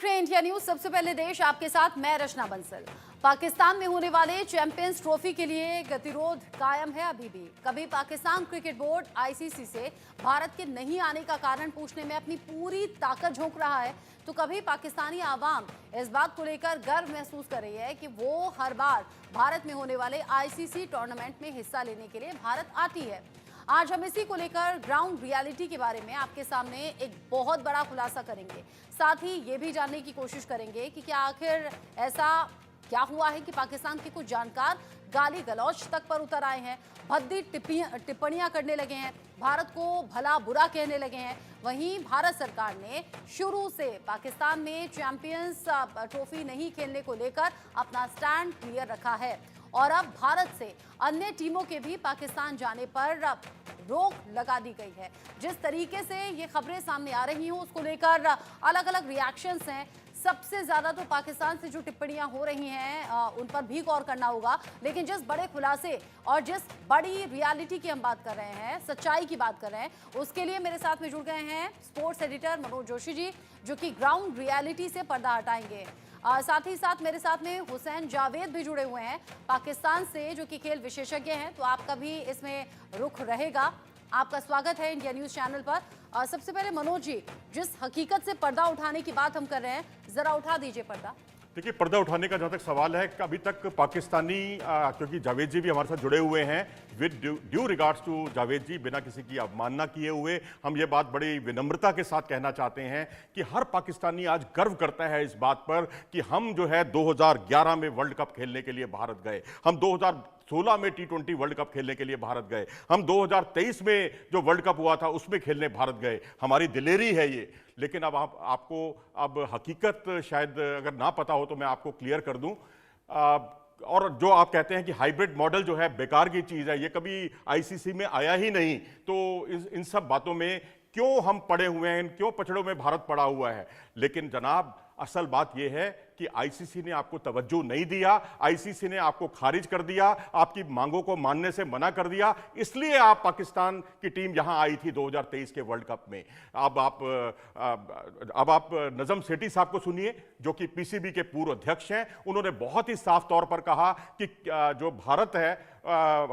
देख रहे हैं इंडिया न्यूज। सबसे पहले देश आपके साथ, मैं रचना बंसल। पाकिस्तान में होने वाले चैंपियंस ट्रॉफी के लिए गतिरोध कायम है अभी भी। कभी पाकिस्तान क्रिकेट बोर्ड आईसीसी से भारत के नहीं आने का कारण पूछने में अपनी पूरी ताकत झोंक रहा है, तो कभी पाकिस्तानी आवाम इस बात को लेकर गर्व महसूस कर रही है कि वो हर बार भारत में होने वाले आईसीसी टूर्नामेंट में हिस्सा लेने के लिए भारत आती है। आज हम इसी को लेकर ग्राउंड रियलिटी के बारे में आपके सामने एक बहुत बड़ा खुलासा करेंगे। साथ ही ये भी जानने की कोशिश करेंगे कि क्या आखिर ऐसा क्या हुआ है कि पाकिस्तान के कुछ जानकार गाली गलौज तक पर उतर आए हैं, भद्दी टिप्पणियां करने लगे हैं, भारत को भला बुरा कहने लगे हैं। वहीं भारत सरकार ने शुरू से पाकिस्तान में चैंपियंस ट्रॉफी नहीं खेलने को लेकर अपना स्टैंड क्लियर रखा है और अब भारत से अन्य टीमों के भी पाकिस्तान जाने पर रोक लगा दी गई है। जिस तरीके से ये खबरें सामने आ रही हैं उसको लेकर अलग अलग रिएक्शंस हैं। सबसे ज्यादा तो पाकिस्तान से जो टिप्पणियां हो रही हैं उन पर भी गौर करना होगा, लेकिन जिस बड़े खुलासे और जिस बड़ी रियलिटी की हम बात कर रहे हैं, सच्चाई की बात कर रहे हैं, उसके लिए मेरे साथ में जुड़ गए हैं स्पोर्ट्स एडिटर मनोज जोशी जी, जो कि ग्राउंड रियलिटी से पर्दा हटाएंगे। साथ ही साथ मेरे साथ में हुसैन जावेद भी जुड़े हुए हैं पाकिस्तान से, जो कि खेल विशेषज्ञ हैं, तो आपका भी इसमें रुख रहेगा। आपका स्वागत है इंडिया न्यूज चैनल पर। सबसे पहले मनोज जी, जिस हकीकत से पर्दा उठाने की बात हम कर रहे हैं, जरा उठा दीजिए पर्दा। देखिए, पर्दा उठाने का जहाँ तक सवाल है, अभी तक पाकिस्तानी क्योंकि जावेद जी भी हमारे साथ जुड़े हुए हैं, with due regards to Javed ji, बिना किसी की अवमानना किए हुए हम ये बात बड़ी विनम्रता के साथ कहना चाहते हैं कि हर पाकिस्तानी आज गर्व करता है इस बात पर कि हम जो है 2011 में वर्ल्ड कप खेलने के लिए भारत गए, हम 2016 में T20 वर्ल्ड कप खेलने के लिए भारत गए, हम 2023 में जो वर्ल्ड कप हुआ था उसमें खेलने भारत गए। हमारी दिलेरी है ये। लेकिन अब आपको अब हकीकत शायद अगर ना पता हो तो मैं आपको क्लियर कर दूं। और जो आप कहते हैं कि हाइब्रिड मॉडल जो है बेकार की चीज़ है, ये कभी आईसीसी में आया ही नहीं, तो इन सब बातों में क्यों हम पड़े हुए हैं, क्यों पछड़ों में भारत पड़ा हुआ है। लेकिन जनाब, असल बात यह है कि आईसीसी ने आपको तवज्जो नहीं दिया, आईसीसी ने आपको खारिज कर दिया, आपकी मांगों को मानने से मना कर दिया, इसलिए आप पाकिस्तान की टीम यहां आई थी 2023 के वर्ल्ड कप में। अब आप नजम सेठी साहब को सुनिए, जो कि पीसीबी के पूर्व अध्यक्ष हैं। उन्होंने बहुत ही साफ तौर पर कहा कि जो भारत है,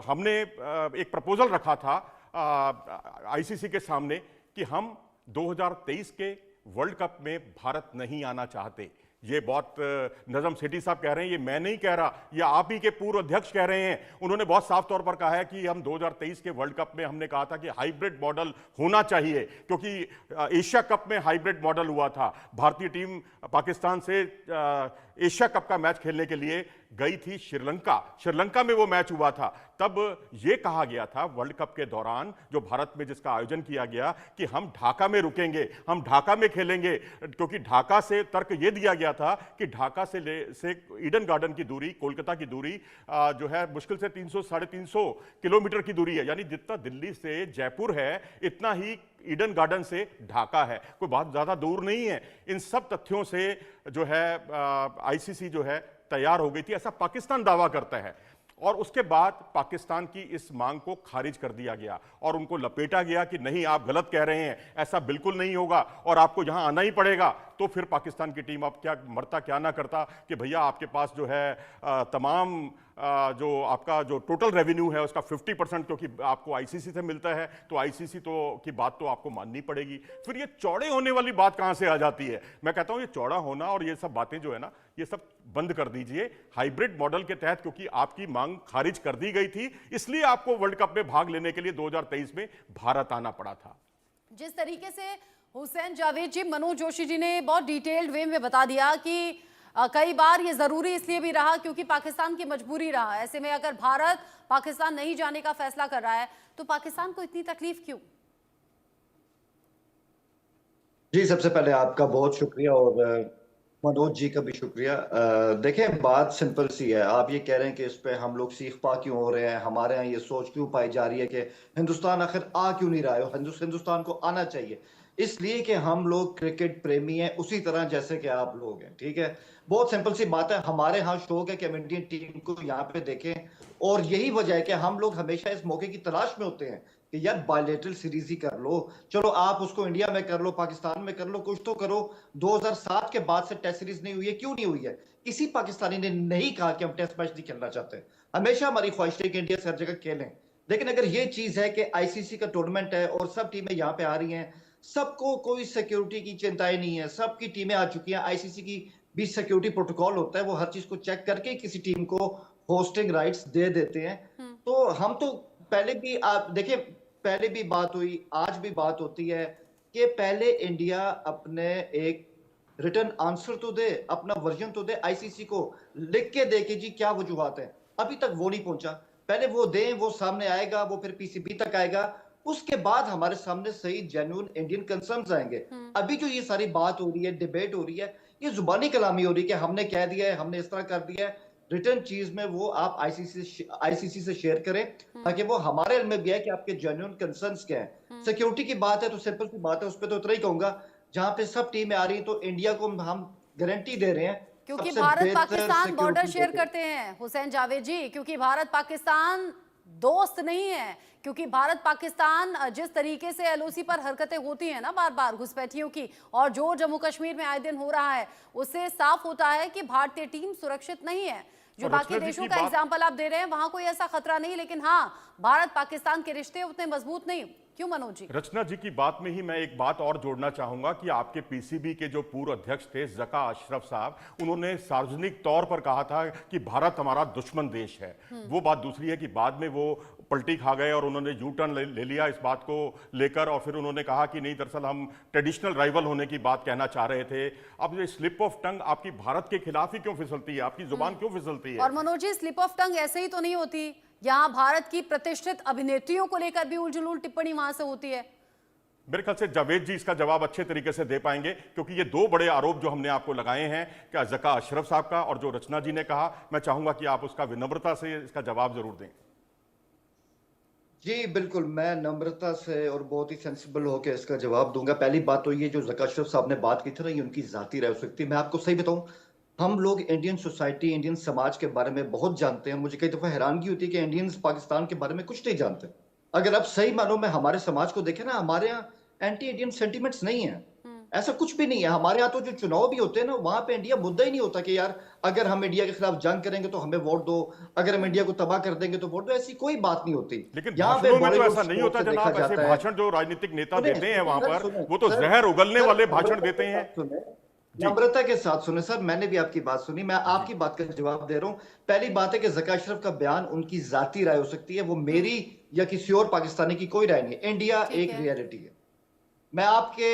हमने एक प्रपोजल रखा था आईसीसी के सामने कि हम 2023 के वर्ल्ड कप में भारत नहीं आना चाहते। ये बहुत नजम सेठी साहब कह रहे हैं, ये मैं नहीं कह रहा, ये आप ही के पूर्व अध्यक्ष कह रहे हैं। उन्होंने बहुत साफ तौर पर कहा है कि हम 2023 के वर्ल्ड कप में हमने कहा था कि हाइब्रिड मॉडल होना चाहिए, क्योंकि एशिया कप में हाइब्रिड मॉडल हुआ था। भारतीय टीम पाकिस्तान से एशिया कप का मैच खेलने के लिए गई थी श्रीलंका में वो मैच हुआ था। तब ये कहा गया था वर्ल्ड कप के दौरान, जो भारत में जिसका आयोजन किया गया, कि हम ढाका में रुकेंगे, हम ढाका में खेलेंगे, क्योंकि ढाका से तर्क ये दिया गया था कि ढाका से ईडन गार्डन की दूरी, कोलकाता की दूरी जो है मुश्किल से 300-350 किलोमीटर की दूरी है, यानी जितना दिल्ली से जयपुर है इतना ही ईडन गार्डन से ढाका है, कोई बहुत ज्यादा दूर नहीं है। इन सब तथ्यों से जो है आईसीसी जो है तैयार हो गई थी, ऐसा पाकिस्तान दावा करता है। और उसके बाद पाकिस्तान की इस मांग को खारिज कर दिया गया और उनको लपेटा गया कि नहीं, आप गलत कह रहे हैं, ऐसा बिल्कुल नहीं होगा और आपको यहां आना ही पड़ेगा। तो फिर पाकिस्तान की टीम अब क्या मरता क्या ना करता कि भैया आपके पास जो है तमाम जो आपका जो टोटल रेवेन्यू है उसका 50%, क्योंकि आपको आईसीसी से मिलता है, तो आईसीसी की बात तो आपको माननी पड़ेगी। फिर ये चौड़े होने वाली बात कहां से आ जाती है? मैं कहता हूं ये चौड़ा होना और ये सब बातें जो है ना, ये सब बंद कर दीजिए। हाइब्रिड मॉडल के तहत, क्योंकि आपकी मांग खारिज कर दी गई थी, इसलिए आपको वर्ल्ड कप में भाग लेने के लिए 2023 में भारत आना पड़ा था। जिस तरीके से हुसैन जावेद जी, मनोज जोशी जी ने बहुत डिटेल्ड वे में बता दिया कि कई बार ये जरूरी इसलिए भी रहा क्योंकि पाकिस्तान की मजबूरी रहा। ऐसे में अगर भारत पाकिस्तान नहीं जाने का फैसला कर रहा है तो पाकिस्तान को इतनी तकलीफ क्यों? जी, सबसे पहले आपका बहुत शुक्रिया और मनोज जी का भी शुक्रिया। देखें, बात सिंपल सी है। आप ये कह रहे हैं कि इस पे हम लोग सीख पा क्यों हो रहे हैं, हमारे यहाँ ये सोच क्यों पाई जा रही है कि हिंदुस्तान आखिर आ क्यों नहीं रहा है। हिंदुस्तान को आना चाहिए, इसलिए कि हम लोग क्रिकेट प्रेमी हैं, उसी तरह जैसे कि आप लोग हैं। ठीक है, बहुत सिंपल सी बात है। हमारे यहाँ शौक है कि हम इंडियन टीम को यहाँ पे देखें और यही वजह है कि हम लोग हमेशा इस मौके की तलाश में होते हैं कि यार बायलेटरल सीरीज ही कर लो, चलो आप उसको इंडिया में कर लो, पाकिस्तान में कर लो, कुछ तो करो। 2007 के बाद से टेस्ट सीरीज नहीं हुई है, क्यों नहीं हुई है? किसी पाकिस्तानी ने नहीं कहा कि हम टेस्ट मैच नहीं खेलना चाहते। हमेशा हमारी ख्वाहिश है कि इंडिया हर जगह खेलें। लेकिन अगर ये चीज है कि आईसीसी का टूर्नामेंट है और सब टीमें यहाँ पे आ रही हैं, सबको कोई सिक्योरिटी की चिंताएं नहीं है, सबकी टीमें आ चुकी हैं, आईसीसी की भी सिक्योरिटी प्रोटोकॉल होता है, वो हर चीज को चेक करके किसी टीम को होस्टिंग राइट्स दे देते हैं। तो हम तो पहले भी आप देखिए, पहले भी बात हुई, आज भी बात होती है कि पहले इंडिया अपने एक रिटर्न आंसर तो दे, अपना वर्जन तो दे आईसीसी को, लिख के दे कि जी क्या वजूहात है। अभी तक वो नहीं पहुंचा। पहले वो दें, वो सामने आएगा, वो फिर पीसीबी तक आएगा, उसके बाद हमारे सामने सही जेन्युइन इंडियन कंसर्न्स आएंगे। अभी जो ये सारी बात हो रही है, डिबेट हो रही है, ये जुबानी कलामी हो रही है कि हमने कह दिया है, हमने इस तरह कर दिया है। रिटर्न चीज में वो आप आईसीसी से शेयर करें, ताकि वो हमारे इल्म में भी है कि आपके जेन्युइन कंसर्न्स क्या हैं। सिक्योरिटी की बात है तो सिंपल सी बात है, उस पर तो उतना ही कहूंगा, जहां पे सब टीमें आ रही हैं तो इंडिया को हम गारंटी दे रहे हैं क्योंकि सबसे भारत बेहतर पाकिस्तान बॉर्डर सिक्योरिटी शेयर देके। करते हैं हुसैन जावेद जी, क्योंकि भारत पाकिस्तान दोस्त नहीं है। क्योंकि भारत पाकिस्तान जिस तरीके से एलओसी पर हरकतें होती हैं ना बार बार घुसपैठियों की, और जो जम्मू कश्मीर में आए दिन हो रहा है, उससे साफ होता है कि भारतीय टीम सुरक्षित नहीं है। जो और बाकी रचना जी देशों की का बात एग्जाम्पल आप दे रहे हैं वहां कोई ऐसा खतरा नहीं, लेकिन हाँ, भारत पाकिस्तान के रिश्ते उतने मजबूत नहीं। क्यों मनोज जी? रचना जी की बात में ही मैं एक बात और जोड़ना चाहूंगा कि आपके पीसीबी के जो पूर्व अध्यक्ष थे ज़का अशरफ साहब, उन्होंने सार्वजनिक तौर पर कहा था कि भारत हमारा दुश्मन देश है। वो बात दूसरी है कि बाद में वो पलटी खा गए और उन्होंने यू टर्न ले लिया इस बात को लेकर, और फिर उन्होंने कहा कि नहीं, दरअसल हम ट्रेडिशनल राइवल होने की बात कहना चाह रहे थे। अब ये स्लिप ऑफ टंग आपकी भारत के खिलाफ ही क्यों फिसलती है? आपकी जुबान क्यों फिसलती है? और Manoj ji, slip of tongue ऐसे ही तो नहीं होती, यहाँ भारत की प्रतिष्ठित अभिनेत्रियों को लेकर भी उलझुल टिप्पणी वहां से होती है। मेरे ख्याल से जावेद जी इसका जवाब अच्छे तरीके से दे पाएंगे, क्योंकि ये दो बड़े आरोप जो हमने आपको लगाए हैं, क्या ज़का अशरफ साहब का और जो रचना जी ने कहा, मैं चाहूंगा कि आप उसका विनम्रता से इसका जवाब जरूर दें। जी बिल्कुल, मैं नम्रता से और बहुत ही सेंसिबल होकर इसका जवाब दूंगा। पहली बात तो ये जो ज़का अशरफ साहब ने बात की थी ना, ये उनकी जाती राय हो सकती है। मैं आपको सही बताऊं, हम लोग इंडियन सोसाइटी, इंडियन समाज के बारे में बहुत जानते हैं। मुझे कई दफा हैरानगी होती है कि इंडियंस पाकिस्तान के बारे में कुछ नहीं जानते। अगर आप सही मानो में हमारे समाज को देखें ना, हमारे यहाँ एंटी इंडियन सेंटिमेंट्स नहीं है, ऐसा कुछ भी नहीं है। हमारे यहाँ तो जो चुनाव भी होते हैं ना, वहां पे इंडिया मुद्दा ही नहीं होता कि यार अगर हम इंडिया के खिलाफ जंग करेंगे तो हमें वोट दो, अगर हम इंडिया को तबाह कर देंगे तो वोट दो, ऐसी कोई बात नहीं होती। लेकिन यहाँ पे भाषणों में तो बॉलीवुड ऐसा नहीं स्पोर्ट होता से देखा जनाब। ऐसे जाता है। भाषण जो राजनीतिक नेता सुने, देते हैं वहां सर, पर, सुने, वो तो सर, जहर उगलने सर, वाले भाषण नम्रता देते के हैं। साथ सुने, जी नम्रता के साथ सुने सर, मैंने भी आपकी बात सुनी, मैं आपकी बात का जवाब दे रहा हूं। पहली बात है कि ज़का अशरफ का बयान उनकी जाती राय हो सकती है, वो मेरी या किसी और पाकिस्तानी की कोई राय नहीं है। इंडिया ठीक एक है। रियलिटी है। मैं आपके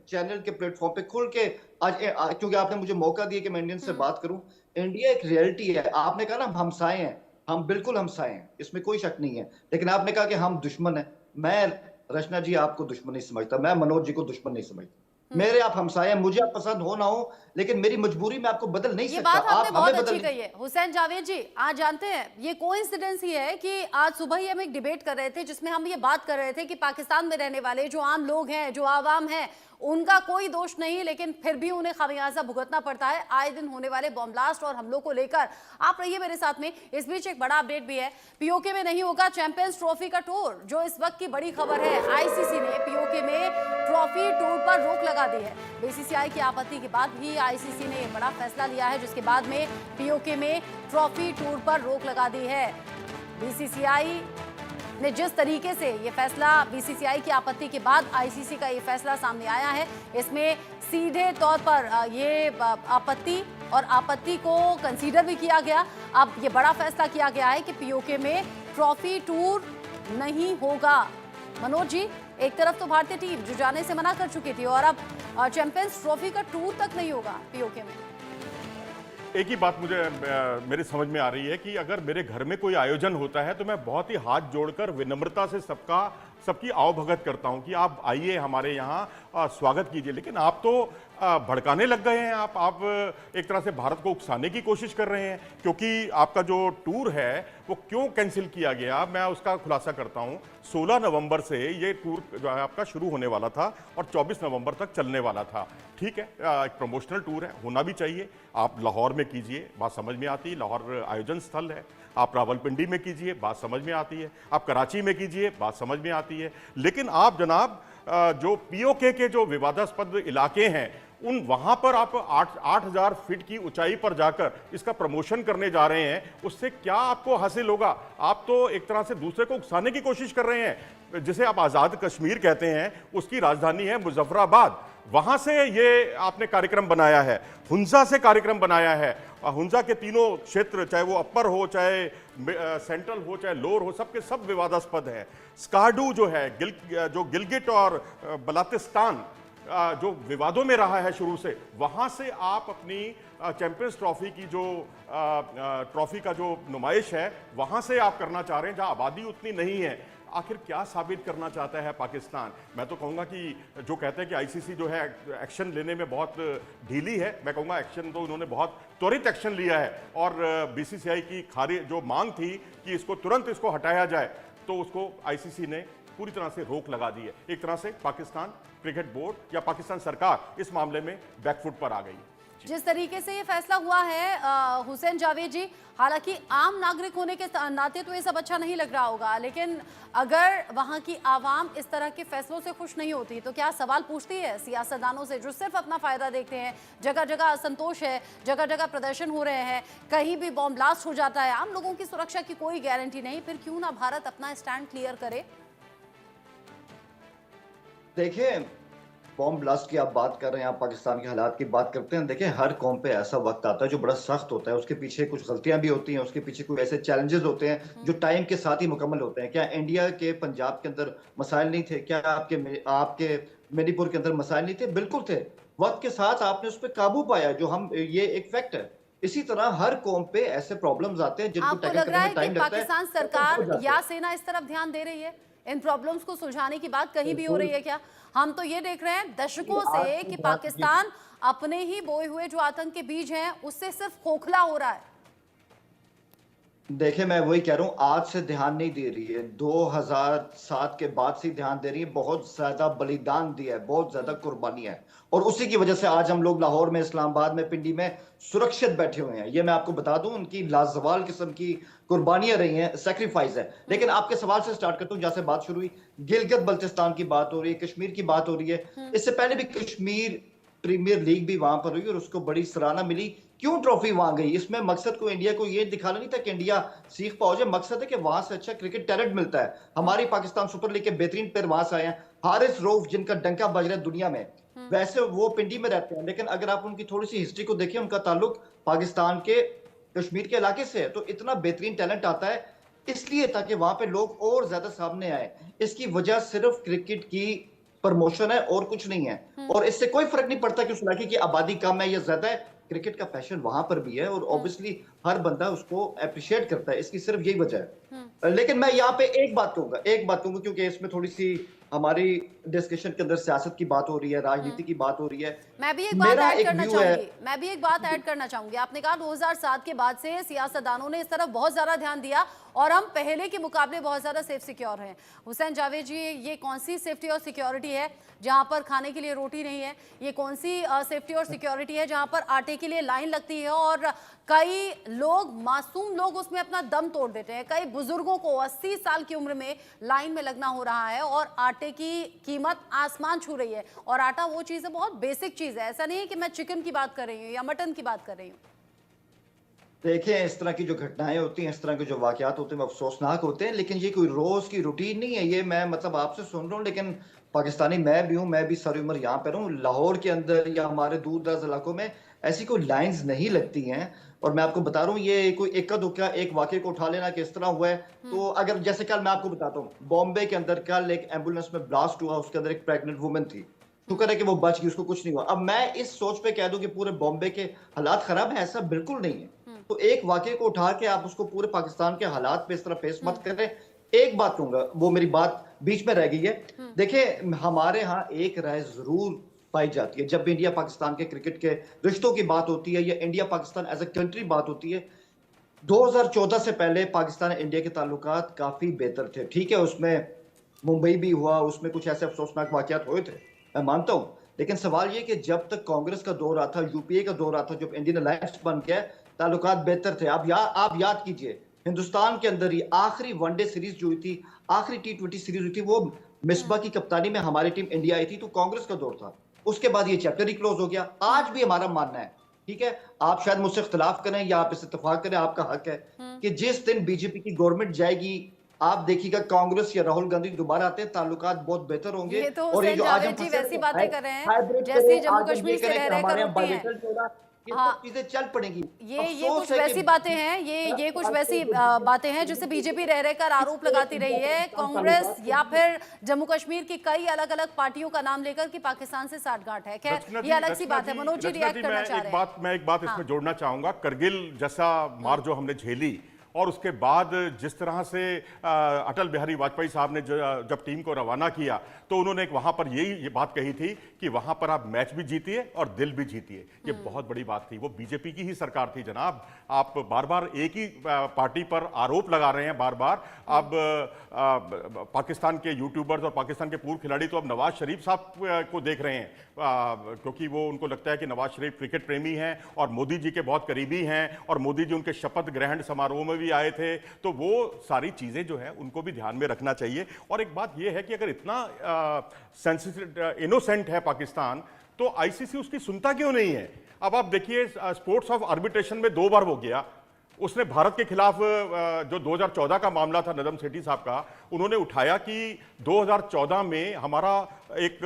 चैनल के प्लेटफॉर्म पे खुल के आज क्योंकि आपने मुझे मौका दिया कि मैं इंडियन से बात करूं, इंडिया एक रियलिटी है। आपने कहा ना हम हमसाए हैं, हम बिल्कुल हमसाए हैं, इसमें कोई शक नहीं है। लेकिन आपने कहा कि हम दुश्मन हैं। मैं रचना जी आपको दुश्मन नहीं समझता, मैं मनोज जी को दुश्मन नहीं समझता। मेरे आप हमसाए हैं, मुझे आप पसंद हो ना हो, लेकिन मेरी मजबूरी में आपको बदल नहीं ये सकता। बात आपने आप बहुत हमें अच्छी बदल कही है हुसैन जावेद जी। आज जानते हैं, ये कोइंसिडेंस ही है कि आज सुबह ही हम एक डिबेट कर रहे थे जिसमें हम ये बात कर रहे थे कि पाकिस्तान में रहने वाले जो आम लोग हैं, जो आवाम है, उनका कोई दोष नहीं, लेकिन फिर भी उन्हें खामियाजा भुगतना पड़ता है आए दिन होने वाले बॉम्ब ब्लास्ट और हमलों को लेकर। आप रहिए मेरे साथ में। इस बीच एक बड़ा अपडेट भी है, पीओके में नहीं होगा चैंपियंस ट्रॉफी का टूर, जो इस वक्त की बड़ी खबर है। आईसीसी ने पीओके में ट्रॉफी टूर पर रोक लगा दी है। बीसीसीआई की आपत्ति के बाद भी आईसीसी ने यह बड़ा फैसला लिया है, जिसके बाद में पीओके में ट्रॉफी टूर पर रोक लगा दी है। बीसीसीआई ने जिस तरीके से ये फैसला, बीसीसीआई की आपत्ति के बाद आईसीसी का ये फैसला सामने आया है, इसमें सीधे तौर पर ये आपत्ति को कंसीडर भी किया गया। अब ये बड़ा फैसला किया गया है कि पीओके में ट्रॉफी टूर नहीं होगा। मनोज जी, एक तरफ तो भारतीय टीम जो जाने से मना कर चुकी थी, और अब चैंपियंस ट्रॉफी का टूर तक नहीं होगा पीओके में। एक ही बात मुझे मेरे समझ में आ रही है कि अगर मेरे घर में कोई आयोजन होता है तो मैं बहुत ही हाथ जोड़कर विनम्रता से सबकी आवभगत करता हूं कि आप आइए, हमारे यहाँ स्वागत कीजिए। लेकिन आप तो भड़काने लग गए हैं आप एक तरह से भारत को उकसाने की कोशिश कर रहे हैं, क्योंकि आपका जो टूर है वो क्यों कैंसिल किया गया, मैं उसका खुलासा करता हूं। 16 नवंबर से ये टूर जो है आपका शुरू होने वाला था और 24 नवंबर तक चलने वाला था। ठीक है, एक प्रमोशनल टूर है, होना भी चाहिए। आप लाहौर में कीजिए, बात समझ में आती है, लाहौर आयोजन स्थल है। आप रावलपिंडी में कीजिए, बात समझ में आती है। आप कराची में कीजिए, बात समझ में आती है। लेकिन आप जनाब जो पीओके के जो विवादास्पद इलाके हैं उन वहां पर आप 8,000 फीट की ऊंचाई पर जाकर इसका प्रमोशन करने जा रहे हैं, उससे क्या आपको हासिल होगा? आप तो एक तरह से दूसरे को उकसाने की कोशिश कर रहे हैं। जिसे आप आजाद कश्मीर कहते हैं, उसकी राजधानी है मुजफ्फराबाद, वहां से ये आपने कार्यक्रम बनाया है, हुंजा से कार्यक्रम बनाया है। हुंजा के तीनों क्षेत्र, चाहे वो अपर हो, चाहे सेंट्रल हो, चाहे लोअर हो, सबके सब विवादास्पद है। स्कार्डू जो है, जो गिलगिट और बलातिस्तान जो विवादों में रहा है शुरू से, वहां से आप अपनी चैंपियंस ट्रॉफी की जो ट्रॉफी का जो नुमाइश है वहां से आप करना चाह रहे हैं, जहां आबादी उतनी नहीं है। आखिर क्या साबित करना चाहता है पाकिस्तान? मैं तो कहूंगा कि जो कहते हैं कि आईसीसी जो है एक्शन लेने में बहुत ढीली है, मैं कहूंगा एक्शन तो उन्होंने बहुत त्वरित एक्शन लिया है। और बीसीसीआई की जो मांग थी कि इसको तुरंत इसको हटाया जाए, तो उसको आईसीसी ने पूरी तरह से रोक लगा दी है। एक तरह से पाकिस्तान क्रिकेट बोर्ड या पाकिस्तान सरकार इस मामले में बैकफुट पर आ गई। जिस तरीके से ये फैसला हुआ है हुसैन जावेद जी, हालांकि आम नागरिक होने के नाते तो ये सब अच्छा नहीं लग रहा होगा, लेकिन अगर वहां की आवाम इस तरह के फैसलों से खुश नहीं होती तो क्या सवाल पूछती है सियासतदानों से जो सिर्फ अपना फायदा देखते हैं? जगह जगह असंतोष है, जगह जगह प्रदर्शन हो रहे हैं, कहीं भी बॉम्ब ब्लास्ट हो जाता है, आम लोगों की सुरक्षा की कोई गारंटी नहीं, फिर क्यों ना भारत अपना स्टैंड क्लियर करे? देखिए, बॉम्ब ब्लास्ट की आप बात कर रहे हैं, आप पाकिस्तान के हालात की बात करते हैं। देखिए, हर कौम पे ऐसा वक्त आता है जो बड़ा सख्त होता है, उसके पीछे कुछ गलतियां भी होती हैं, उसके पीछे कोई ऐसे चैलेंजेस होते हैं जो टाइम के साथ ही मुकम्मल होते हैं। क्या इंडिया के पंजाब के अंदर मसाइल नहीं थे? क्या आपके मणिपुर के अंदर मसाइल नहीं थे? बिल्कुल थे। वक्त के साथ आपने उस पर काबू पाया, ये एक फैक्ट है। इसी तरह हर कौम पे ऐसे प्रॉब्लम्स आते हैं जिनको आपको लग रहा है कि पाकिस्तान सरकार या सेना इस तरफ ध्यान दे रही है? इन प्रॉब्लम्स को सुलझाने की बात कहीं भी हो रही है क्या? हम तो ये देख रहे हैं दशकों से कि पाकिस्तान अपने ही बोए हुए जो आतंक के बीज हैं उससे सिर्फ खोखला हो रहा है। देखिए, मैं वही कह रहा हूँ, आज से ध्यान नहीं दे रही है, 2007 के बाद से ध्यान दे रही है। बहुत ज्यादा बलिदान दिया है, बहुत ज्यादा कुर्बानी है, और उसी की वजह से आज हम लोग लाहौर में, इस्लामाबाद में, पिंडी में सुरक्षित बैठे हुए हैं। ये मैं आपको बता दूं, उनकी लाजवाल किस्म की कुर्बानियां रही हैं, सेक्रीफाइस है। लेकिन आपके सवाल से स्टार्ट करता हूं, जैसे बात शुरू हुई, गिलगित बल्तिस्तान की बात हो रही है, कश्मीर की बात हो रही है। इससे पहले भी कश्मीर प्रीमियर लीग भी वहां पर हुई और उसको बड़ी सराहना मिली। क्यों ट्रॉफी वहां गई? इसमें मकसद को इंडिया को ये दिखाना नहीं था कि इंडिया सीख पाओ जाए, मकसद है कि वहां से अच्छा क्रिकेट टैलेंट मिलता है। हमारी पाकिस्तान सुपर लीग के बेहतरीन प्लेयर वहां से आए हैं। हारिस रऊफ, जिनका डंका बज रहा है दुनिया में, वैसे वो पिंडी में रहते हैं, लेकिन अगर आप उनकी थोड़ी सी हिस्ट्री को देखें, उनका ताल्लुक पाकिस्तान के कश्मीर के इलाके से है। तो इतना बेहतरीन टैलेंट आता है इसलिए ताकि वहां पे लोग और ज्यादा सामने आए। इसकी वजह सिर्फ क्रिकेट की प्रमोशन है और कुछ नहीं है। और इससे कोई फर्क नहीं पड़ता कि उस इलाके की आबादी कम है या ज्यादा है, क्रिकेट का पैशन वहां पर भी है और ऑब्वियसली हर बंदा उसको अप्रिशिएट करता है। इसकी सिर्फ यही वजह है। लेकिन मैं यहाँ पे एक बात कहूंगा क्योंकि इसमें थोड़ी सी हमारी डिस्कशन के अंदर सियासत की बात हो रही है, राजनीति की बात हो रही है। मैं भी एक बात ऐड करना चाहूंगी। आपने कहा 2007 के बाद से सियासतदानों ने इस तरफ बहुत ज्यादा ध्यान दिया और हम पहले के मुकाबले बहुत ज्यादा सेफ सिक्योर हैं। हुसैन जावेद जी, ये कौन सी सेफ्टी और सिक्योरिटी है जहां पर खाने के लिए रोटी नहीं है? ये कौन सी सेफ्टी और सिक्योरिटी है जहां पर आटे के लिए लाइन लगती है और कई लोग, मासूम लोग, उसमें अपना दम तोड़ देते हैं? कई बुजुर्गों को 80 साल की उम्र में लाइन में लगना हो रहा है और आटे की कीमत आसमान छू रही है। और आटा वो चीज है, बहुत बेसिक चीज है। ऐसा नहीं है कि मैं चिकन की बात कर रही हूँ या मटन की बात कर रही हूँ। देखिए, इस तरह की जो घटनाएं होती हैं, इस तरह के जो वाकयात होते हैं, वो अफसोसनाक होते हैं, लेकिन ये कोई रोज की रूटीन नहीं है। ये मैं आपसे सुन रहा हूँ, लेकिन पाकिस्तानी मैं भी हूँ, मैं भी सारी उम्र यहाँ पे रहूँ। लाहौर के अंदर या हमारे दूर दराज इलाकों में ऐसी कोई लाइंस नहीं लगती हैं। और मैं आपको बता रहा हूँ, ये कोई इक्का दुक्का एक वाकये को उठा लेना कि इस तरह हुआ है। तो अगर जैसे कल मैं आपको बताता हूँ, बॉम्बे के अंदर कल एक एम्बुलेंस में ब्लास्ट हुआ, उसके अंदर एक प्रेग्नेंट वुमन थी। शुक्र है कि वो बच गई, उसको कुछ नहीं हुआ। अब मैं इस सोच पे कह दूं कि पूरे बॉम्बे के हालात खराब है, ऐसा बिल्कुल नहीं है। तो एक वाकये को उठा के आप उसको पूरे पाकिस्तान के हालात पे इस तरह पेश मत करें। एक बात कहूंगा, वो मेरी बात बीच में रह गई है। देखिए, हमारे यहाँ एक राय जरूर पाई जाती है। जब भी इंडिया पाकिस्तान के क्रिकेट के रिश्तों की बात होती है या India Pakistan as a country बात होती है, 2014 से पहले पाकिस्तान इंडिया के ताल्लुकात काफी बेहतर थे। ठीक है, उसमें मुंबई भी हुआ, उसमें कुछ ऐसे अफसोसनाक वाकयात हुए थे, मैं मानता हूं। लेकिन सवाल ये कि जब तक कांग्रेस का दौर आता, यूपीए का दौर आता, जब इंडियन अलायंस बन गया, ताल्लुकात बेहतर थे। आप याद कीजिए, हिंदुस्तान के अंदर ही आखिरी वनडे सीरीज जो हुई थी, आखिरी T20 सीरीज हुई थी, वो मिसबा की कप्तानी में हमारी टीम इंडिया आई थी, तो कांग्रेस का दौर था। उसके बाद ये चैप्टर ही क्लोज हो गया। आज भी हमारा मानना है, ठीक है, आप शायद मुझसे इख्तिलाफ करें या आप इस इत्तेफाक करें, आपका हक है, कि जिस दिन बीजेपी की गवर्नमेंट जाएगी, आप देखिएगा कांग्रेस या राहुल गांधी दोबारा आते हैं, ताल्लुकात बहुत बेहतर होंगे। ये तो और ये हुसैन जो आज जावेद हम जी फंसे वैसी हैं, बातें कर रहे हैं हाइब्रिड जैसी करें, जम्मू आज हम कश्मीर ये से करें रह कि रहकर हमारे यहाँ होती हैं। बाइलेटरल हो रहा, ये हाँ, सब चीजें चल पड़ेंगी। ये अफसोस कुछ है वैसी कि बातें हैं, ये कुछ वैसी बातें हैं जिससे बीजेपी रह रहकर आरोप लगाती रही है कांग्रेस या फिर जम्मू कश्मीर की कई अलग अलग पार्टियों का नाम लेकर कि पाकिस्तान से साठगांठ है। खैर ये अलग सी बात है। मनोज जी रिएक्ट करना चाह रहे हैं। मैं एक बात इसमें जोड़ना चाहूंगा। करगिल जैसा मार जो हमने झेली और उसके बाद जिस तरह से अटल बिहारी वाजपेयी साहब ने जब टीम को रवाना किया, तो उन्होंने वहां पर ये बात कही थी कि वहां पर आप मैच भी जीतिए और दिल भी जीतिए। ये बहुत बड़ी बात थी। वो बीजेपी की ही सरकार थी जनाब। आप बार बार एक ही पार्टी पर आरोप लगा रहे हैं बार बार। अब पाकिस्तान के यूट्यूबर्स और पाकिस्तान के पूर्व खिलाड़ी तो अब नवाज शरीफ साहब को देख रहे हैं, क्योंकि वो उनको लगता है कि नवाज शरीफ क्रिकेट प्रेमी हैं और मोदी जी के बहुत करीबी हैं और मोदी जी उनके शपथ ग्रहण समारोह में भी आए थे। तो वो सारी चीजें जो है उनको भी ध्यान में रखना चाहिए। और एक बात ये है कि अगर इतना इनोसेंट है पाकिस्तान, तो आईसीसी उसकी सुनता क्यों नहीं है? अब आप देखिए, स्पोर्ट्स ऑफ आर्बिट्रेशन में 2 बार वो गया। उसने भारत के खिलाफ जो 2014 का मामला था नदम सेठी साहब का, उन्होंने उठाया कि 2014 में हमारा एक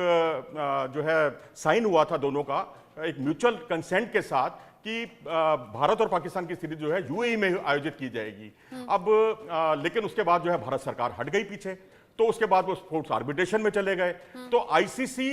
जो है साइन हुआ था दोनों का, एक म्यूचुअल कंसेंट के साथ, कि भारत और पाकिस्तान की सीरीज जो है यूएई में आयोजित की जाएगी। अब लेकिन उसके बाद जो है भारत सरकार हट गई पीछे, तो उसके बाद वो स्पोर्ट्स आर्बिट्रेशन में चले गए। तो आईसीसी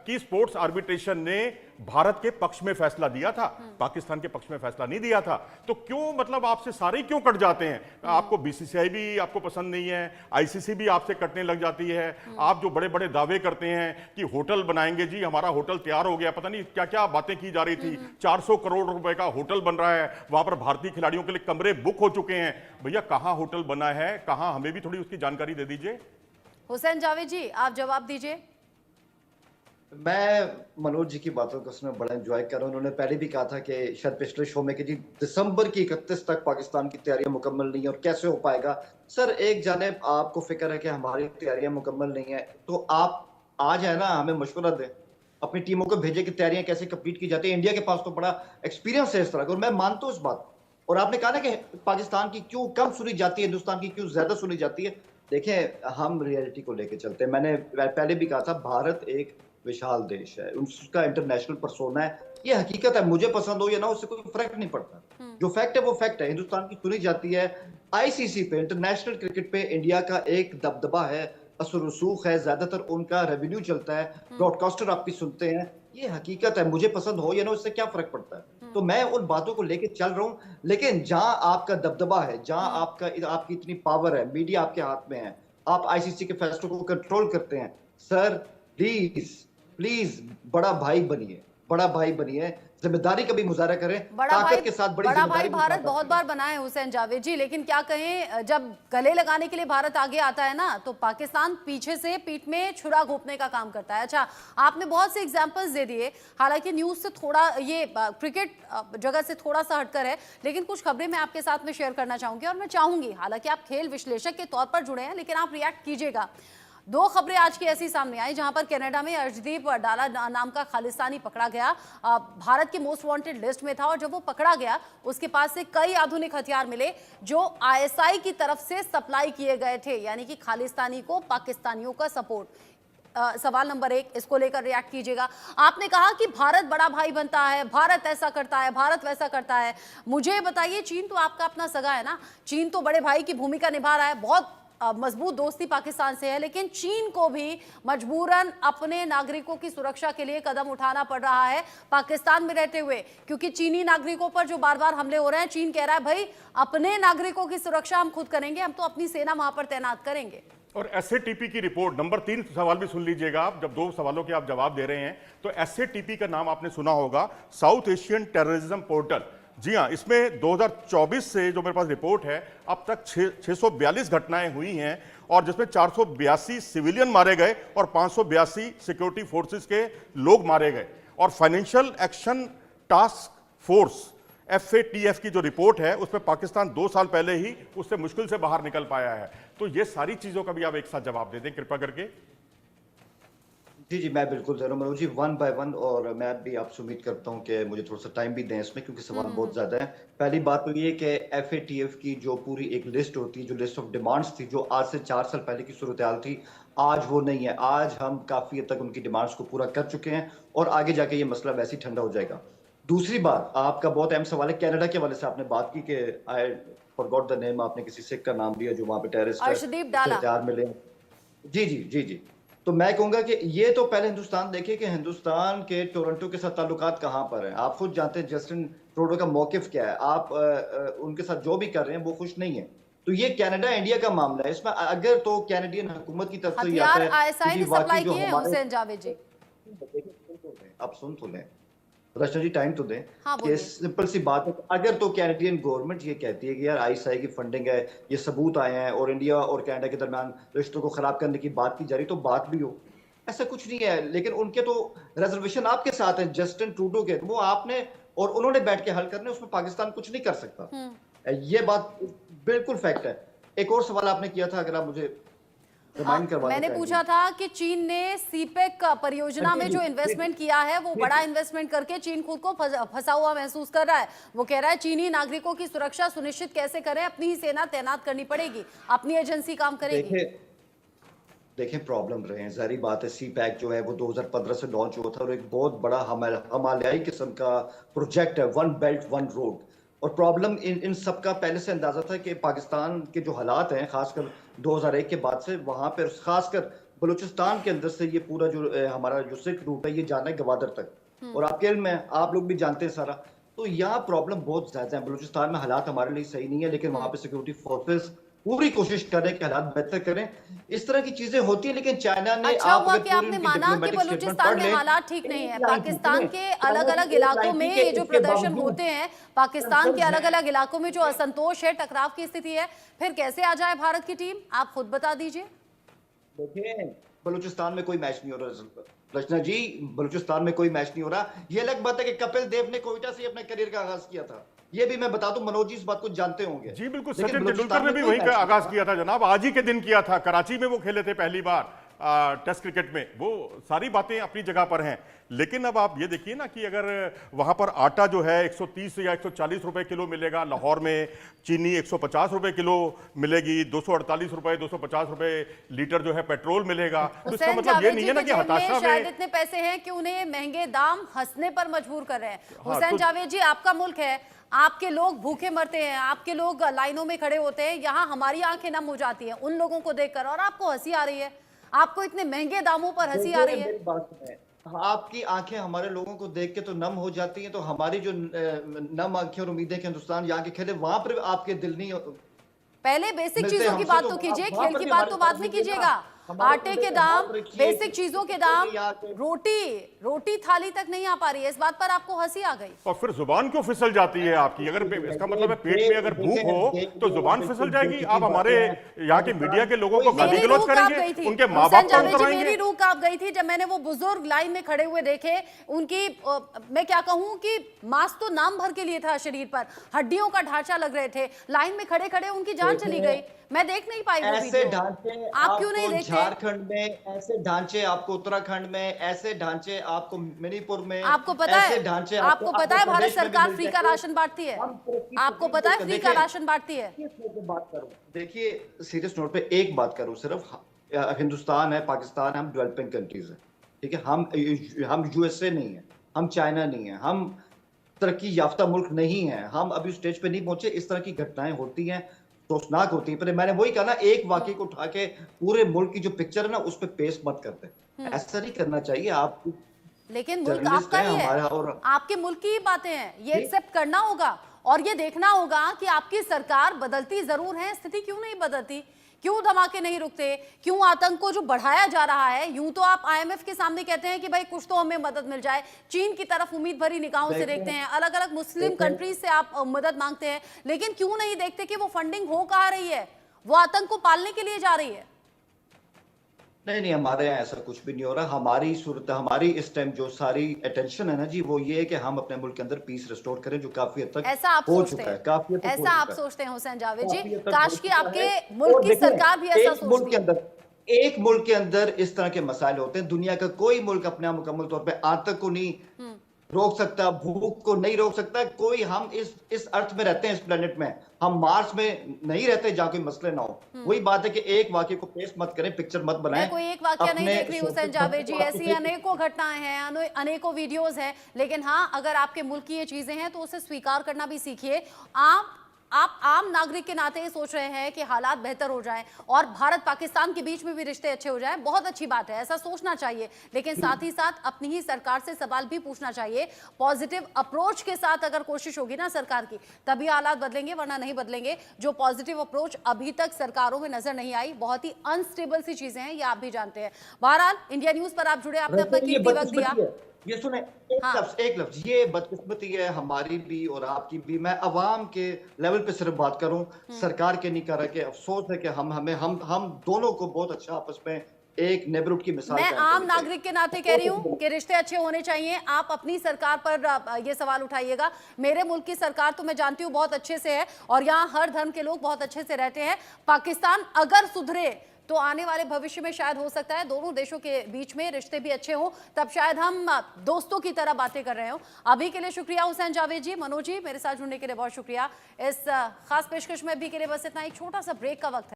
की स्पोर्ट्स आर्बिट्रेशन ने भारत के पक्ष में फैसला दिया था, पाकिस्तान के पक्ष में फैसला नहीं दिया था। तो क्यों, मतलब आपसे सारे क्यों कट जाते हैं? आपको बीसीसीआई भी आपको पसंद नहीं है, आईसीसी भी आपसे कटने लग जाती है। आप जो बड़े बड़े दावे करते हैं कि होटल बनाएंगे जी, हमारा होटल तैयार हो गया, पता नहीं क्या क्या बातें की जा रही थी, 400 करोड़ रुपए का होटल बन रहा है, वहां पर भारतीय खिलाड़ियों के लिए कमरे बुक हो चुके हैं। भैया कहां होटल बना है, कहां, हमें भी थोड़ी उसकी जानकारी दे दीजिए। हुसैन जावेद जी आप जवाब दीजिए। मैं मनोज जी की बातों को उसमें बड़ा एंजॉय कर रहा हूं। उन्होंने पहले भी कहा था कि शायद पिछले शो में कि जी दिसंबर की 31 तक पाकिस्तान की तैयारियां मुकम्मल नहीं है और कैसे हो पाएगा। सर, एक जानिब आपको फिक्र है कि हमारी तैयारियां मुकम्मल नहीं है, तो आप आ जाए ना, हमें मशवरा दें, अपनी टीमों को भेजे कि तैयारियां कैसे कंप्लीट की जाती है। इंडिया के पास तो बड़ा एक्सपीरियंस है इस तरह का, और मैं मानता हूँ इस बात। और आपने कहा ना कि पाकिस्तान की क्यों कम सुनी जाती है, हिंदुस्तान की क्यों ज्यादा सुनी जाती है। देखें, हम रियलिटी को लेकर चलते हैं। मैंने पहले भी कहा था, भारत एक विशाल देश है, उसका इंटरनेशनल पर्सोना है, ये हकीकत है। मुझे पसंद हो या ना, उससे कोई फर्क नहीं पड़ता। जो फैक्ट है वो फैक्ट है। हिंदुस्तान की सुनी जाती है। आईसीसी पे, इंटरनेशनल क्रिकेट पे इंडिया का एक दबदबा है, असर रसूख है, ज्यादातर उनका रेवेन्यू चलता है, ब्रॉडकास्टर आपकी सुनते हैं, ये हकीकत है। मुझे पसंद हो या ना, उससे क्या फर्क पड़ता है। तो मैं उन बातों को लेके चल रहा हूं। लेकिन जहां आपका दबदबा है, जहां आपकी इतनी पावर है, मीडिया आपके हाथ में है, आप आईसीसी के फैसलों को कंट्रोल करते हैं, सर प्लीज प्लीज बड़ा भाई बनिए, बड़ा भाई बनिए, जिम्मेदारी का भी मुजाहरा करें, ताकत के साथ बड़ी बड़ा भाई जिम्मेदारी भारत बहुत बार बना है हुसैन जावेद जी, लेकिन क्या कहें, जब गले लगाने के लिए भारत आगे आता है ना, तो पाकिस्तान पीछे से पीठ में छुरा घोंपने का काम करता है। अच्छा, आपने बहुत से एग्जांपल्स दे दिए, हालांकि न्यूज से थोड़ा, ये क्रिकेट जगह से थोड़ा सा हटकर है, लेकिन कुछ खबरें मैं आपके साथ में शेयर करना चाहूंगी। और मैं चाहूंगी, हालांकि आप खेल विश्लेषक के तौर पर जुड़े हैं, लेकिन आप रिएक्ट कीजिएगा। 2 खबरें आज की ऐसी सामने आई, जहां पर कनाडा में अर्शदीप डाला नाम का खालिस्तानी पकड़ा गया, भारत के मोस्ट वांटेड लिस्ट में था, और जब वो पकड़ा गया उसके पास से कई आधुनिक हथियार मिले जो आईएसआई की तरफ से सप्लाई किए गए थे, यानी कि खालिस्तानी को पाकिस्तानियों का सपोर्ट। सवाल नंबर 1, इसको लेकर रिएक्ट कीजिएगा। आपने कहा कि भारत बड़ा भाई बनता है, भारत ऐसा करता है, भारत वैसा करता है। मुझे बताइए, चीन तो आपका अपना सगा है ना, चीन तो बड़े भाई की भूमिका निभा रहा है, बहुत मजबूत दोस्ती पाकिस्तान से है, लेकिन चीन को भी मजबूरन अपने नागरिकों की सुरक्षा के लिए कदम उठाना पड़ रहा है पाकिस्तान में रहते हुए, क्योंकि चीनी नागरिकों पर जो बार बार हमले हो रहे हैं, चीन कह रहा है भाई अपने नागरिकों की सुरक्षा हम खुद करेंगे, हम तो अपनी सेना वहां पर तैनात करेंगे। और एसएटीपी की रिपोर्ट नंबर 3 सवाल भी सुन लीजिएगा आप, जब 2 सवालों के आप जवाब दे रहे हैं तो एसएटीपी का नाम आपने सुना होगा, साउथ एशियन टेररिज्म पोर्टल। जी हाँ, इसमें 2024 से जो मेरे पास रिपोर्ट है अब तक 642 घटनाएं हुई हैं और जिसमें 482 सिविलियन मारे गए और 582 सिक्योरिटी फोर्सेस के लोग मारे गए। और financial action task force FATF की जो रिपोर्ट है उसमें पाकिस्तान 2 साल पहले ही उससे मुश्किल से बाहर निकल पाया है। तो ये सारी चीजों का भी आप एक साथ जवाब दे दें कृपया करके। जी जी, मैं बिल्कुल जरूर मनोज जी, 1 बाय 1, और मैं भी आपसे उम्मीद करता हूं कि मुझे थोड़ा सा टाइम भी दें इसमें, क्योंकि सवाल बहुत ज्यादा है। पहली बात तो ये कि FATF की जो पूरी एक लिस्ट होती है, जो लिस्ट ऑफ डिमांड्स थी, जो आज से 4 साल पहले की सूरत हाल थी, आज वो नहीं है। आज हम काफी हद तक उनकी डिमांड्स को पूरा कर चुके हैं और आगे जाके ये मसला वैसे ही ठंडा हो जाएगा। दूसरी बात, आपका बहुत अहम सवाल है कनाडा के हवाले से, आपने बात की कि आई फॉरगॉट द नेम, आपने किसी सिख का नाम लिया जो वहां पे टेररिस्ट अर्शदीप डाला। हथियार मिले। जी जी जी जी, तो मैं कहूंगा कि ये तो पहले हिंदुस्तान देखे कि हिंदुस्तान के टोरंटो के साथ ताल्लुकात कहां पर हैं। आप खुद जानते हैं जस्टिन ट्रूडो का मौकिफ क्या है, आप उनके साथ जो भी कर रहे हैं वो खुश नहीं है। तो ये कनाडा इंडिया का मामला है, इसमें अगर तो कैनेडियन हुकूमत की तरफ से हथियार ISI ने सप्लाई किए हैं हुसैन जावेद जी। आप सुन तो लें रचना जी, टाइम तो दें। हाँ, कि सिंपल सी बात है, अगर तो कैनेडियन गवर्नमेंट ये कहती है कि यार ISI की फंडिंग है, ये सबूत आए हैं और इंडिया और कनाडा के दरमियान रिश्तों को खराब करने की बात की जा रही, तो बात भी हो, ऐसा कुछ नहीं है। लेकिन उनके तो रिजर्वेशन आपके साथ है, जस्टिन ट्रूडो के, वो आपने और उन्होंने बैठ के हल करने, उसमें पाकिस्तान कुछ नहीं कर सकता। ये बात बिल्कुल फैक्ट है। एक और सवाल आपने किया था, अगर आप मुझे रिमाइंड करवा दें। मैंने पूछा था कि चीन ने सीपेक परियोजना में जो इन्वेस्टमेंट किया है वो बड़ा इन्वेस्टमेंट करके चीन खुद को फंसा हुआ महसूस कर रहा है। वो कह रहा है चीनी नागरिकों की सुरक्षा सुनिश्चित कैसे करें, अपनी ही सेना तैनात करनी पड़ेगी, अपनी एजेंसी काम करेगी। देखें प्रॉब्लम रहे हैं, जारी बात है। CPEC जो है वो 2015 से लॉन्च हुआ था और एक बहुत बड़ा हिमालयाई किस्म का प्रोजेक्ट है, 1 बेल्ट 1 रोड। और प्रॉब्लम इन सब का पहले से अंदाजा था कि पाकिस्तान के जो हालात हैं, खासकर 2001 के बाद से, वहां पर खासकर बलूचिस्तान के अंदर से ये पूरा जो हमारा जो सिल्क रूट है ये जाना है गवादर तक। और आपके इल्म में, आप लोग भी जानते हैं सारा, तो यहाँ प्रॉब्लम बहुत ज्यादा है। बलूचिस्तान में हालात हमारे लिए सही नहीं है, लेकिन वहां पे सिक्योरिटी फोर्सेस पूरी कोशिश कर रहे हैं कि हालात बेहतर करें। इस तरह की चीजें होती है, लेकिन चाइना ने अच्छा हुआ कि आपने माना कि बलूचिस्तान में हालात ठीक नहीं है। पाकिस्तान के अलग अलग इलाकों में ये जो प्रदर्शन होते हैं, पाकिस्तान के अलग अलग इलाकों में जो असंतोष है, टकराव की स्थिति है, फिर कैसे आ जाए भारत की टीम, आप खुद बता दीजिए। देखिए, बलूचिस्तान में कोई मैच नहीं हो रहा रचना जी, बलूचिस्तान में कोई मैच नहीं हो रहा। ये अलग बात है कि कपिल देव ने कोयटा से अपने करियर का आगाज किया था, ये भी मैं बता दूं, मनोज जी इस बात को जानते होंगे। जी बिल्कुल, सचिन तेंदुलकर ने भी वहीं का आगाज किया था जनाब, आज ही के दिन किया था, कराची में वो खेले थे पहली बार टेस्ट क्रिकेट में। वो सारी बातें अपनी जगह पर हैं, लेकिन अब आप ये देखिए ना कि अगर वहां पर आटा जो है 130 या 140 रुपए किलो मिलेगा, लाहौर में चीनी 150 रुपए किलो मिलेगी, 248 रुपए 250 रुपए लीटर जो है पेट्रोल मिलेगा। तो इसका मतलब ये नहीं है ना कि हताशा में शायद इतने पैसे हैं कि उन्हें महंगे दाम हंसने पर मजबूर कर रहे हैं। हुसैन जावेद जी, आपका मुल्क है, आपके लोग भूखे मरते हैं, आपके लोग लाइनों में खड़े होते हैं, यहाँ हमारी आंखें नम हो जाती हैं उन लोगों को देखकर, और आपको हंसी आ रही है, आपको इतने महंगे दामों पर हंसी आ रही है। आपकी आंखें हमारे लोगों को देख के तो नम हो जाती हैं, तो हमारी जो नम आंखें और उम्मीदें कि हिंदुस्तान यहाँ के खेले, वहां पर आपके दिल नहीं। पहले बेसिक चीजों की बात तो कीजिए, खेल की बात तो बाद में कीजिएगा। आटे के दाम, बेसिक चीजों के दाम, रोटी थाली तक नहीं आ पा रही है, इस बात पर आपको हंसी आ गई। और फिर जुबान क्यों फिसल जाती है आपकी? अगर इसका मतलब है पेट में अगर भूख हो तो जुबान फिसल जाएगी। आप हमारे यहाँ के मीडिया के लोगों को गाली गलौज करेंगे, उनके माँ बाप को उतराएंगे। मेरी रूह कांप गई थी जब मैंने वो बुजुर्ग लाइन में खड़े हुए देखे। उनकी मैं क्या कहूँ कि मांस तो नाम भर के लिए था शरीर पर, हड्डियों का ढांचा लग रहे थे, लाइन में खड़े खड़े उनकी जान चली गई। मैं देख नहीं पाई वो ऐसे ढांचे आप क्यों नहीं देखते? झारखंड में ऐसे ढांचे आपको, उत्तराखंड में ऐसे ढांचे आपको, मणिपुर में आपको पता है, आपको पता है भारत सरकार फ्री का राशन बांटती है, आपको पता है फ्री का राशन बांटती है। बात करूं, देखिए सीरियस नोट पे एक बात करूं, सिर्फ हिंदुस्तान है, पाकिस्तान, हम डेवलपिंग कंट्रीज है, ठीक है। हम USA नहीं है, हम चाइना नहीं है, हम तरक्की याफ्ता मुल्क नहीं है, हम अभी स्टेज पे नहीं पहुंचे। इस तरह की घटनाएं होती हैं, सोचनाक होती है, पर मैंने वही कहा ना, एक वाकई को उठा के पूरे मुल्क की जो पिक्चर है ना उस पे पेश मत करते, ऐसा नहीं करना चाहिए। आप लेकिन मुल्क आपका ही है, आपके मुल्क की बातें हैं, ये एक्सेप्ट करना होगा और ये देखना होगा कि आपकी सरकार बदलती जरूर है, स्थिति क्यों नहीं बदलती, क्यों धमाके नहीं रुकते, क्यों आतंक को जो बढ़ाया जा रहा है। यूं तो आप IMF के सामने कहते हैं कि भाई कुछ तो हमें मदद मिल जाए, चीन की तरफ उम्मीद भरी निगाहों से देखते हैं, अलग अलग मुस्लिम कंट्रीज से आप मदद मांगते हैं, लेकिन क्यों नहीं देखते कि वो फंडिंग हो कहाँ रही है, वो आतंक को पालने के लिए जा रही है। नहीं, हमारे यहाँ ऐसा कुछ भी नहीं हो रहा। हमारी सूरत, हमारी इस टाइम जो सारी अटेंशन है ना जी, वो ये है कि हम अपने मुल्क के अंदर पीस रिस्टोर करें, जो काफी हद तक ऐसा आप हो सोचते चुका है, हैं, काफी हद तक हो ऐसा चुका आप है। सोचते हैं हुसैन जावेद जी, काफी हद तक काश हो कि चुका आपके है। मुल्क और की देखें, सरकार भी ऐसा एक मुल्क के सोचती। अंदर, एक मुल्क के अंदर इस तरह के मसाइल होते हैं। दुनिया का कोई मुल्क अपने आप मुकम्मल तौर पे आतंक को नहीं रोक सकता, भूख को नहीं रोक सकता कोई। हम इस अर्थ में रहते हैं, इस प्लेनेट में। हम मार्स में नहीं रहते जहां कोई मसले ना हो। वही बात है कि एक वाक्य को पेश मत करें, पिक्चर मत बनाएं। मैं कोई एक वाक्य नहीं अपने देख रही हुसैन जावेद जी, ऐसी अनेकों घटनाएं हैं, अनेकों वीडियोस हैं, लेकिन हाँ, अगर आपके मुल्क की ये चीजें हैं तो उसे स्वीकार करना भी सीखिए। आप आम नागरिक के नाते ये सोच रहे हैं कि हालात बेहतर हो जाएं और भारत पाकिस्तान के बीच में भी रिश्ते अच्छे हो जाएं, बहुत अच्छी बात है, ऐसा सोचना चाहिए, लेकिन साथ ही साथ अपनी ही सरकार से सवाल भी पूछना चाहिए। पॉजिटिव अप्रोच के साथ अगर कोशिश होगी ना सरकार की, तभी हालात बदलेंगे, वरना नहीं बदलेंगे। जो पॉजिटिव अप्रोच अभी तक सरकारों में नजर नहीं आई, बहुत ही अनस्टेबल सी चीजें हैं, ये आप भी जानते हैं। बहरहाल, इंडिया न्यूज पर आप जुड़े, आपने अपना कीमती वक्त दिया। ये सुने, हाँ। एक लफ्ज, ये बदकिस्मती है हमारी भी और आपकी भी। मैं अवाम के लेवल पे सिर्फ बात करूं, सरकार के नहीं कर रहा, कि अफसोस है कि हम दोनों को बहुत अच्छा आपस में एक नेबरहुड की मिसाल। मैं आम नागरिक के नाते कह रही हूँ कि रिश्ते अच्छे होने चाहिए। आप अपनी सरकार पर ये सवाल उठाइएगा। मेरे मुल्क की सरकार तो मैं जानती हूँ बहुत अच्छे से है और यहाँ हर धर्म के लोग बहुत अच्छे से रहते हैं। पाकिस्तान अगर सुधरे तो आने वाले भविष्य में शायद हो सकता है दोनों देशों के बीच में रिश्ते भी अच्छे हों, तब शायद हम दोस्तों की तरह बातें कर रहे हो। अभी के लिए शुक्रिया हुसैन जावेद जी, मनोज जी, मेरे साथ जुड़ने के लिए बहुत शुक्रिया। इस खास पेशकश में अभी के लिए बस इतना, एक छोटा सा ब्रेक का वक्त है।